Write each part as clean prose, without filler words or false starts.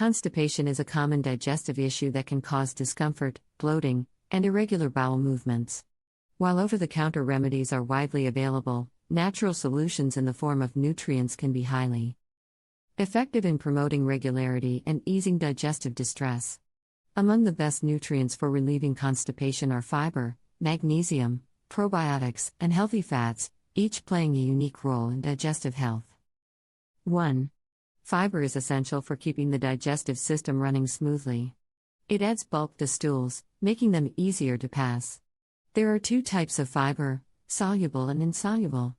Constipation is a common digestive issue that can cause discomfort, bloating, and irregular bowel movements. While over-the-counter remedies are widely available, natural solutions in the form of nutrients can be highly effective in promoting regularity and easing digestive distress. Among the best nutrients for relieving constipation are fiber, magnesium, probiotics, and healthy fats, each playing a unique role in digestive health. 1. Fiber is essential for keeping the digestive system running smoothly. It adds bulk to stools, making them easier to pass. There are two types of fiber, soluble and insoluble.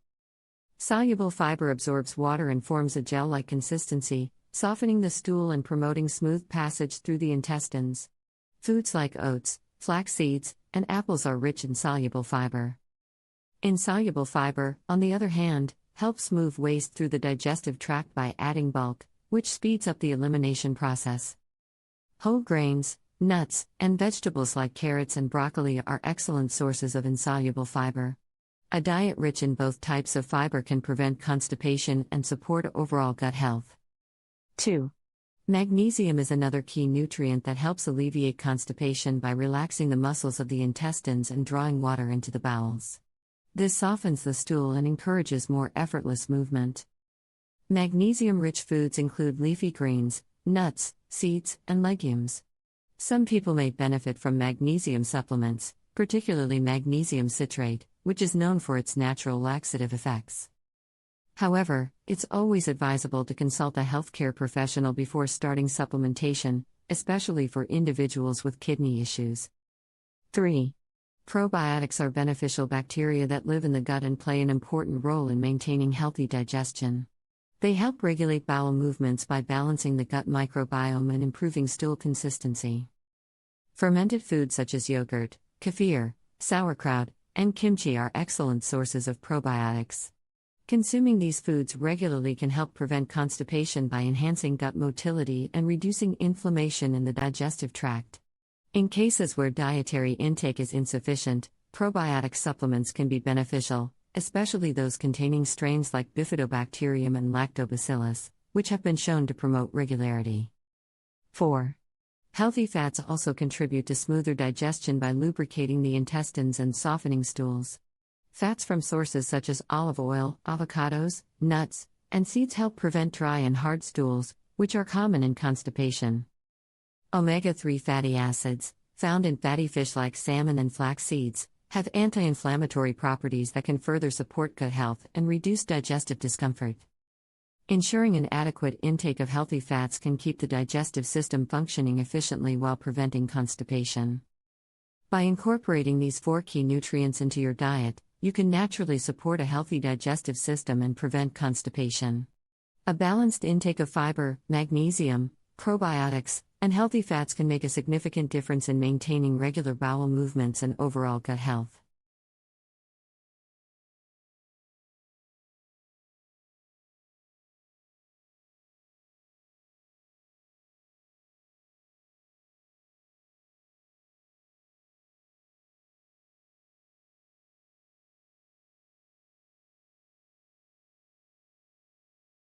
Soluble fiber absorbs water and forms a gel-like consistency, softening the stool and promoting smooth passage through the intestines. Foods like oats, flax seeds, and apples are rich in soluble fiber. Insoluble fiber, on the other hand, helps move waste through the digestive tract by adding bulk, which speeds up the elimination process. Whole grains, nuts, and vegetables like carrots and broccoli are excellent sources of insoluble fiber. A diet rich in both types of fiber can prevent constipation and support overall gut health. 2. Magnesium is another key nutrient that helps alleviate constipation by relaxing the muscles of the intestines and drawing water into the bowels. This softens the stool and encourages more effortless movement. Magnesium-rich foods include leafy greens, nuts, seeds, and legumes. Some people may benefit from magnesium supplements, particularly magnesium citrate, which is known for its natural laxative effects. However, it's always advisable to consult a healthcare professional before starting supplementation, especially for individuals with kidney issues. 3. Probiotics are beneficial bacteria that live in the gut and play an important role in maintaining healthy digestion. They help regulate bowel movements by balancing the gut microbiome and improving stool consistency. Fermented foods such as yogurt, kefir, sauerkraut, and kimchi are excellent sources of probiotics. Consuming these foods regularly can help prevent constipation by enhancing gut motility and reducing inflammation in the digestive tract. In cases where dietary intake is insufficient, probiotic supplements can be beneficial, especially those containing strains like bifidobacterium and lactobacillus, which have been shown to promote regularity. 4. Healthy fats also contribute to smoother digestion by lubricating the intestines and softening stools. Fats from sources such as olive oil, avocados, nuts, and seeds help prevent dry and hard stools, which are common in constipation. Omega-3 fatty acids, found in fatty fish like salmon and flax seeds, have anti-inflammatory properties that can further support gut health and reduce digestive discomfort. Ensuring an adequate intake of healthy fats can keep the digestive system functioning efficiently while preventing constipation. By incorporating these 4 key nutrients into your diet, you can naturally support a healthy digestive system and prevent constipation. A balanced intake of fiber, magnesium, probiotics, and healthy fats can make a significant difference in maintaining regular bowel movements and overall gut health.